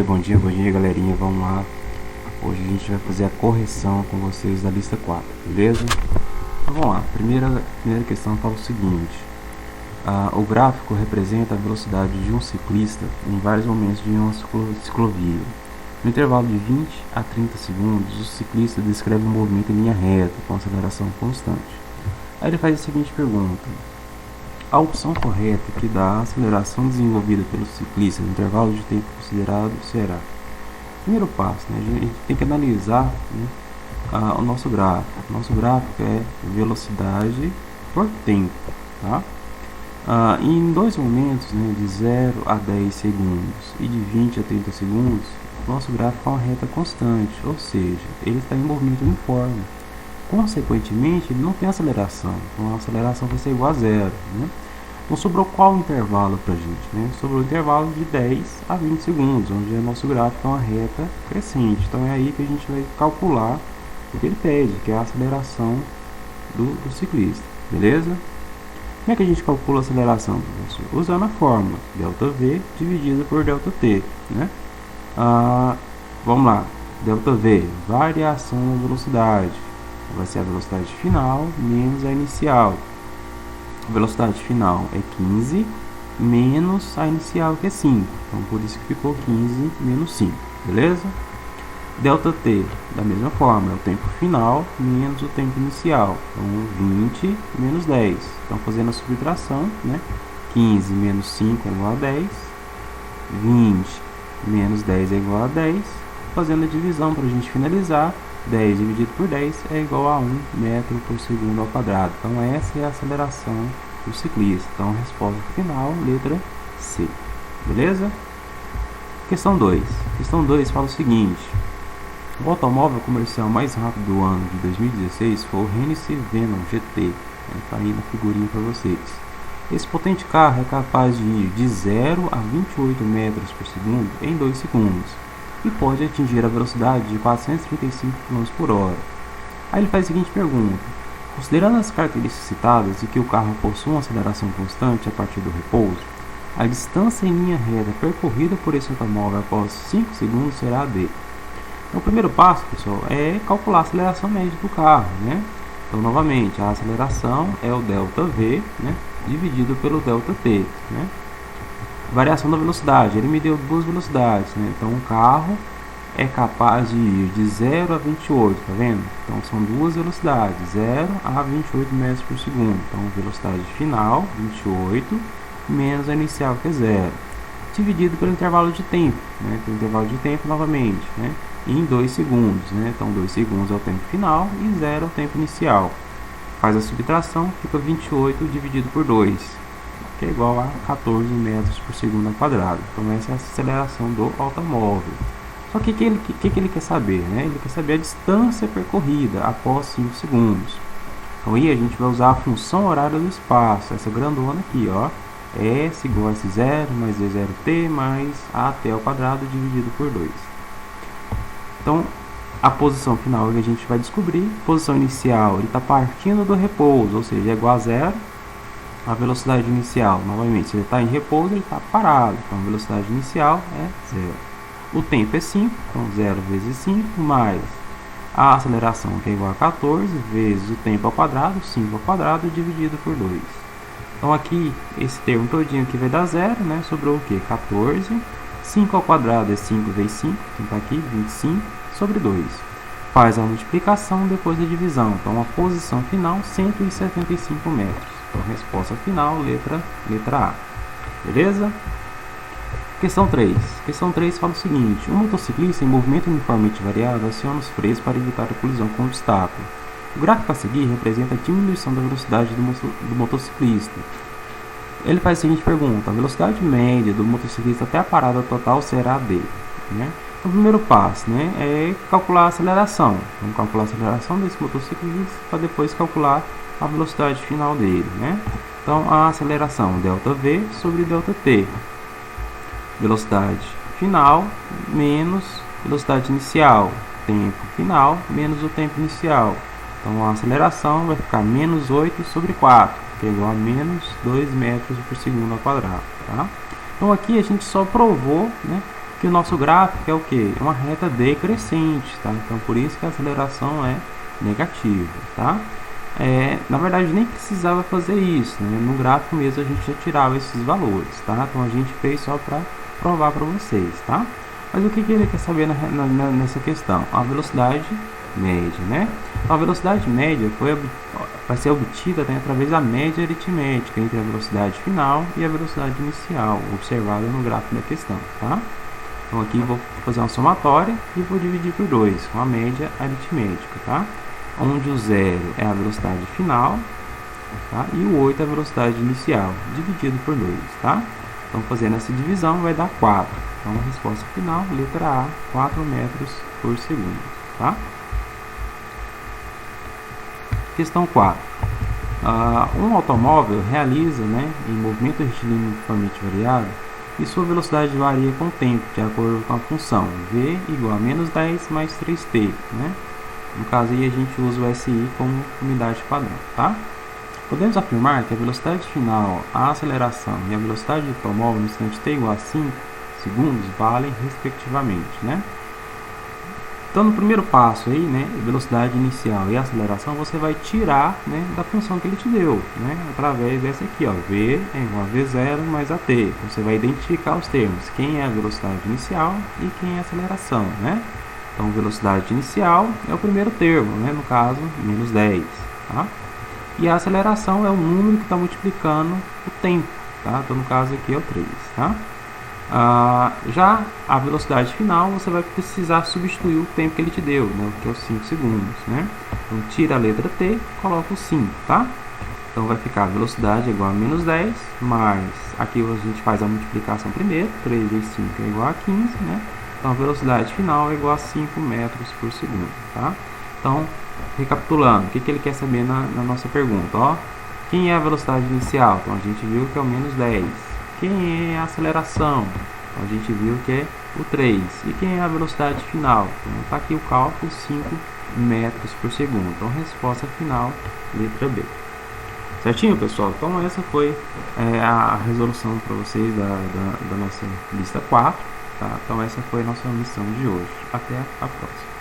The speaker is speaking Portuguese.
bom dia, galerinha. Vamos lá. Hoje a gente vai fazer a correção com vocês da lista 4, beleza? Então, vamos lá. Primeira questão fala o seguinte: o gráfico representa a velocidade de um ciclista em vários momentos de uma ciclovia. No intervalo de 20 a 30 segundos, o ciclista descreve um movimento em linha reta com aceleração constante. Aí ele faz a seguinte pergunta: a opção correta que dá a aceleração desenvolvida pelo ciclista no intervalo de tempo considerado será. Primeiro passo, né, a gente tem que analisar, né, o nosso gráfico. O nosso gráfico é velocidade por tempo. Tá? Em dois momentos, né, de 0 a 10 segundos e de 20 a 30 segundos, nosso gráfico é uma reta constante, ou seja, ele está em movimento uniforme. Consequentemente, ele não tem aceleração, então a aceleração vai ser igual a zero. Né? Então sobrou qual intervalo para a gente? Né? Sobrou o intervalo de 10 a 20 segundos, onde o nosso gráfico é uma reta crescente. Então é aí que a gente vai calcular o que ele pede, que é a aceleração do ciclista. Beleza? Como é que a gente calcula a aceleração? Usando a fórmula ΔV dividido por ΔT. Né? Vamos lá. ΔV, variação da velocidade. Vai ser a velocidade final menos a inicial. A velocidade final é 15 menos a inicial, que é 5. Então, por isso que ficou 15 menos 5. Beleza? ΔT, da mesma forma, é o tempo final menos o tempo inicial. Então, 20 menos 10. Então, fazendo a subtração, né? 15 menos 5 é igual a 10. 20 menos 10 é igual a 10. Fazendo a divisão para a gente finalizar. 10 dividido por 10 é igual a 1 metro por segundo ao quadrado. Então essa é a aceleração do ciclista. Então resposta final, letra C. Beleza? Questão 2. Questão 2 fala o seguinte: o automóvel comercial mais rápido do ano de 2016 foi o Hennessy Venom GT. Está aí na figurinha para vocês. Esse potente carro é capaz de ir de 0 a 28 metros por segundo em 2 segundos. E pode atingir a velocidade de 435 km por hora. Aí ele faz a seguinte pergunta: considerando as características citadas e que o carro possui uma aceleração constante a partir do repouso, a distância em linha reta percorrida por esse automóvel após 5 segundos será a d. Então, o primeiro passo, pessoal, é calcular a aceleração média do carro. Né? Então, novamente, a aceleração é o ΔV, né, dividido pelo ΔT. Né? Variação da velocidade, ele me deu duas velocidades, né? Então o carro é capaz de ir de 0 a 28, tá vendo? Então são duas velocidades, 0 a 28 metros por segundo. Então velocidade final, 28, menos a inicial, que é 0, dividido pelo intervalo de tempo, né? Pelo intervalo de tempo novamente, né? Em 2 segundos, né? Então 2 segundos é o tempo final e 0 é o tempo inicial. Faz a subtração, fica 28 dividido por 2. Que é igual a 14 metros por segundo ao quadrado. Então essa é a aceleração do automóvel. Só que ele quer saber? Né? Ele quer saber a distância percorrida após 5 segundos. Então aí a gente vai usar a função horária do espaço, essa grandona aqui, ó. S igual a S0 mais D0t mais AT ao quadrado dividido por 2. Então a posição final que a gente vai descobrir, posição inicial, ele está partindo do repouso, ou seja, é igual a 0. A velocidade inicial, novamente, se ele está em repouso, ele está parado. Então, a velocidade inicial é 0. O tempo é 5, então 0 vezes 5, mais a aceleração, que é igual a 14, vezes o tempo ao quadrado, 5 ao quadrado, dividido por 2. Então, aqui, esse termo todinho aqui vai dar 0, né? Sobrou o quê? 14. 5 ao quadrado é 5 vezes 5, então está aqui, 25, sobre 2. Faz a multiplicação depois da divisão. Então, a posição final, 175 metros. Então, resposta final, letra A. Beleza? Questão 3. Questão 3 fala o seguinte: um motociclista em movimento uniformemente variado aciona os freios para evitar a colisão com o obstáculo. O gráfico a seguir representa a diminuição da velocidade do motociclista. Ele faz a seguinte pergunta: a velocidade média do motociclista até a parada total será a d. Né? O primeiro passo, né, é calcular a aceleração. Vamos calcular a aceleração desse motociclista para depois calcular a velocidade final dele, né? Então a aceleração ΔV sobre ΔT, velocidade final menos velocidade inicial, tempo final menos o tempo inicial. Então a aceleração vai ficar menos 8 sobre 4, que é igual a menos 2 metros por segundo ao quadrado. Tá? Então aqui a gente só provou, né, que o nosso gráfico é o que? Uma reta decrescente, tá? Então por isso que a aceleração é negativa, tá? Na verdade nem precisava fazer isso, né? No gráfico mesmo a gente já tirava esses valores, tá? Então a gente fez só para provar para vocês, tá? Mas o que ele quer saber nessa questão? A velocidade média, né? Então, a velocidade média vai ser obtida, né, através da média aritmética entre a velocidade final e a velocidade inicial, observada no gráfico da questão, tá? Então aqui vou fazer uma somatória e vou dividir por 2, com a média aritmética, tá? Onde o 0 é a velocidade final, tá? E o 8 é a velocidade inicial, dividido por 2, tá? Então fazendo essa divisão vai dar 4. Então a resposta final, letra A, 4 metros por segundo, tá? Questão 4. Um automóvel realiza, né, em movimento retilíneo uniformemente variável e sua velocidade varia com o tempo, de acordo com a função v igual a menos 10 mais 3t, né? No caso aí a gente usa o SI como unidade padrão, tá? Podemos afirmar que a velocidade final, a aceleração e a velocidade do automóvel no instante t igual a 5 segundos valem respectivamente, né? Então no primeiro passo aí, né, velocidade inicial e aceleração, você vai tirar, né, da função que ele te deu, né, através dessa aqui, ó, v é igual a v0 mais a t. Você vai identificar os termos, quem é a velocidade inicial e quem é a aceleração, né? Então velocidade inicial é o primeiro termo, né, no caso menos 10, tá? E a aceleração é o número que está multiplicando o tempo, tá? Então no caso aqui é o 3, tá? Já a velocidade final, você vai precisar substituir o tempo que ele te deu, né, que é os 5 segundos, né? Então tira a letra t, coloca o 5, tá? Então vai ficar a velocidade igual a menos 10, mais, aqui a gente faz a multiplicação primeiro, 3 vezes 5 é igual a 15, né? Então a velocidade final é igual a 5 metros por segundo, tá? Então, recapitulando, o que ele quer saber na nossa pergunta, ó? Quem é a velocidade inicial? Então a gente viu que é o menos 10. Quem é a aceleração? Então, a gente viu que é o 3. E quem é a velocidade final? Então, está aqui o cálculo, 5 metros por segundo. Então, resposta final, letra B. Certinho, pessoal? Então, essa foi a resolução para vocês da nossa lista 4. Tá? Então, essa foi a nossa missão de hoje. Até a próxima.